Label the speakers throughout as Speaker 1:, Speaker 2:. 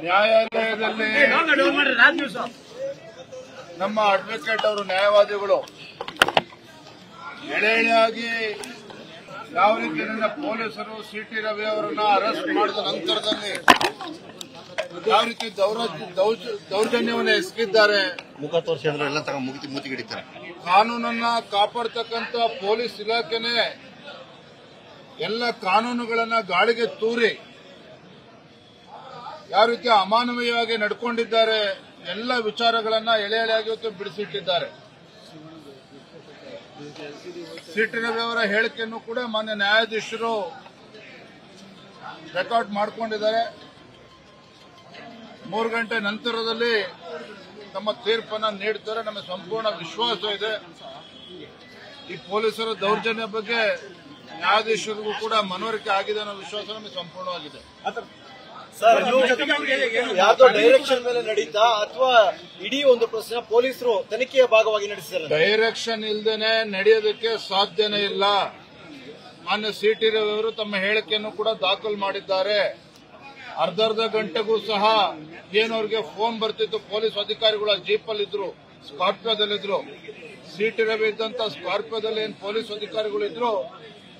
Speaker 1: ನ್ಯಾಯಾಲಯದಲ್ಲಿ ನಮ್ಮ ಅಡ್ವೊಕೇಟ್ ಅವರು ನ್ಯಾಯವಾದಿಗಳು ಎಳೆಯಾಗಿ ಯಾವ ರೀತಿ ಪೊಲೀಸರು ಸಿಟಿ ರವಿ ಅವರನ್ನ ಅರೆಸ್ಟ್ ಮಾಡಿದ ನಂತರದಲ್ಲಿ ಯಾವ ರೀತಿ ದೌರ್ಜನ್ಯವನ್ನು ಎಸಗಿದ್ದಾರೆ,
Speaker 2: ಮುಖ ತೋರಿಸಿ ಅಂದ್ರೆ ಎಲ್ಲ ತರ ಮುಗಿಡಿತಾರೆ.
Speaker 1: ಕಾನೂನನ್ನ ಕಾಪಾಡ್ತಕ್ಕಂಥ ಪೊಲೀಸ್ ಇಲಾಖೆನೇ ಎಲ್ಲ ಕಾನೂನುಗಳನ್ನ ಗಾಳಿಗೆ ತೂರಿ ಯಾವ ರೀತಿ ಅಮಾನವೀಯವಾಗಿ ನಡ್ಕೊಂಡಿದ್ದಾರೆ, ಎಲ್ಲ ವಿಚಾರಗಳನ್ನ ಎಳೆಯಾಗಿ ಇವತ್ತು ಬಿಡಿಸಿಟ್ಟಿದ್ದಾರೆ. ಸಿಟಿ ರವಿ ಅವರ ಹೇಳಿಕೆಯನ್ನು ಕೂಡ ಮಾನ್ಯ ನ್ಯಾಯಾಧೀಶರು ರೆಕಾರ್ಡ್ ಮಾಡಿಕೊಂಡಿದ್ದಾರೆ. 3 ಗಂಟೆ ನಂತರದಲ್ಲಿ ತಮ್ಮ ತೀರ್ಪನ್ನು ನೀಡುತ್ತಾರೆ. ನಮಗೆ ಸಂಪೂರ್ಣ ವಿಶ್ವಾಸ ಇದೆ. ಈ ಪೊಲೀಸರ ದೌರ್ಜನ್ಯ ಬಗ್ಗೆ ನ್ಯಾಯಾಧೀಶರಿಗೂ ಕೂಡ ಮನವರಿಕೆ ಆಗಿದೆ ಅನ್ನೋ ವಿಶ್ವಾಸ ನಮಗೆ ಸಂಪೂರ್ಣವಾಗಿದೆ.
Speaker 3: ಯಾವ್ದೋ ಡೈರೆಕ್ಷನ್ ಮೇಲೆ ನಡೀತಾ ಅಥವಾ ಇಡೀ ಒಂದು ಪ್ರಶ್ನೆ ಪೊಲೀಸರು ತನಿಖೆಯ ಭಾಗವಾಗಿ ನಡೆಸಿದ್ದಾರೆ?
Speaker 1: ಡೈರೆಕ್ಷನ್ ಇಲ್ಲದೇನೆ ನಡೆಯೋದಕ್ಕೆ ಸಾಧ್ಯನೇ ಇಲ್ಲ. ಮಾನ್ಯ ಸಿಟಿ ರವಿ ಅವರು ತಮ್ಮ ಹೇಳಿಕೆಯನ್ನು ಕೂಡ ದಾಖಲು ಮಾಡಿದ್ದಾರೆ. ಅರ್ಧ ಗಂಟೆಗೂ ಸಹ ಏನವ್ರಿಗೆ ಫೋನ್ ಬರ್ತಿತ್ತು, ಪೊಲೀಸ್ ಅಧಿಕಾರಿಗಳು ಜೀಪಲ್ಲಿದ್ರು, ಸ್ಕಾರ್ಪಿಯೋದಲ್ಲಿದ್ರು. ಸಿಟಿ ರವಿ ಇದ್ದಂತ ಸ್ಕಾರ್ಪಿಯೋದಲ್ಲಿ ಏನ್ ಪೊಲೀಸ್ ಅಧಿಕಾರಿಗಳು ಇದ್ರು,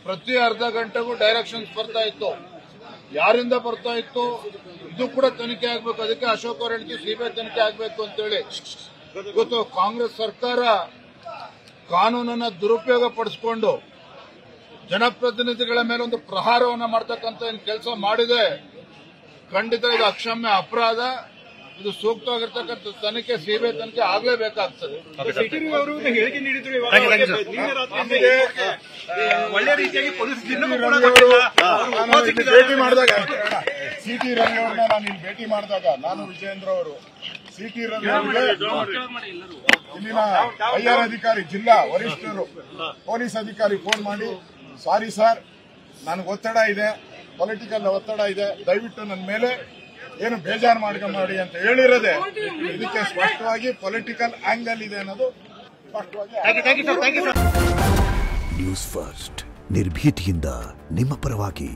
Speaker 1: ಪ್ರತಿ ಅರ್ಧ ಗಂಟೆಗೂ ಡೈರೆಕ್ಷನ್ಸ್ ಬರ್ತಾ ಇತ್ತು. ಯಾರಿಂದ ಬರ್ತಾ ಇತ್ತು ಇದು ಕೂಡ ತನಿಖೆ ಆಗಬೇಕು. ಅದಕ್ಕೆ ಅಶೋಕ್ ಅವರು ಹೇಳಿದ್ರು ಸಿಬಿಐ ತನಿಖೆ ಆಗಬೇಕು ಅಂತೇಳಿ. ಇವತ್ತು ಕಾಂಗ್ರೆಸ್ ಸರ್ಕಾರ ಕಾನೂನನ್ನ ದುರುಪಯೋಗ ಪಡಿಸಿಕೊಂಡು ಜನಪ್ರತಿನಿಧಿಗಳ ಮೇಲೆ ಒಂದು ಪ್ರಹಾರವನ್ನ ಮಾಡ್ತಕ್ಕಂಥ ಕೆಲಸ ಮಾಡಿದೆ. ಖಂಡಿತ ಇದು ಅಕ್ಷಮ್ಯ ಅಪರಾಧ. ಇದು ಸೂಕ್ತವಾಗಿರ್ತಕ್ಕಂಥ ತನಿಖೆ ಸಿಬಿಐ ತನಿಖೆ ಆಗಲೇಬೇಕಾಗ್ತದೆ.
Speaker 3: ಹೇಳಿಕೆ ನೀಡಿದ್ರು ಒಳ್ಳೆ ರೀತಿಯಾಗಿ ಪೊಲೀಸ್
Speaker 4: ಭೇಟಿ ಮಾಡಿದಾಗ ಸಿಟಿ ರವಿ ಅವ್ರನ್ನ ನಾನು ಇಲ್ಲಿ ಭೇಟಿ ಮಾಡಿದಾಗ ನಾನು ವಿಜಯೇಂದ್ರ ಅವರು ಸಿಟಿ ರವಿ ಅವರಿಗೆ ಇಲ್ಲಿನ ಐಆರ್ ಅಧಿಕಾರಿ ಜಿಲ್ಲಾ ವರಿಷ್ಠರು ಪೊಲೀಸ್ ಅಧಿಕಾರಿ ಫೋನ್ ಮಾಡಿ, ಸಾರಿ ಸರ್, ನನಗೆ ಒತ್ತಡ ಇದೆ, ಪೊಲಿಟಿಕಲ್ ಒತ್ತಡ ಇದೆ, ದಯವಿಟ್ಟು ನನ್ನ ಮೇಲೆ ಏನು ಬೇಜಾರು ಮಾಡ್ಕೊಂಡಿ ಅಂತ ಹೇಳಿರೋದೆ. ಇದಕ್ಕೆ ಸ್ಪಷ್ಟವಾಗಿ ಪೊಲಿಟಿಕಲ್ ಆಂಗಲ್ ಇದೆ ಅನ್ನೋದು ಸ್ಪಷ್ಟವಾಗಿ.
Speaker 5: ನ್ಯೂಸ್ ಫಸ್ಟ್ ನಿರ್ಭೀತಿಯಿಂದ ನಿಮ್ಮ ಪರವಾಗಿ.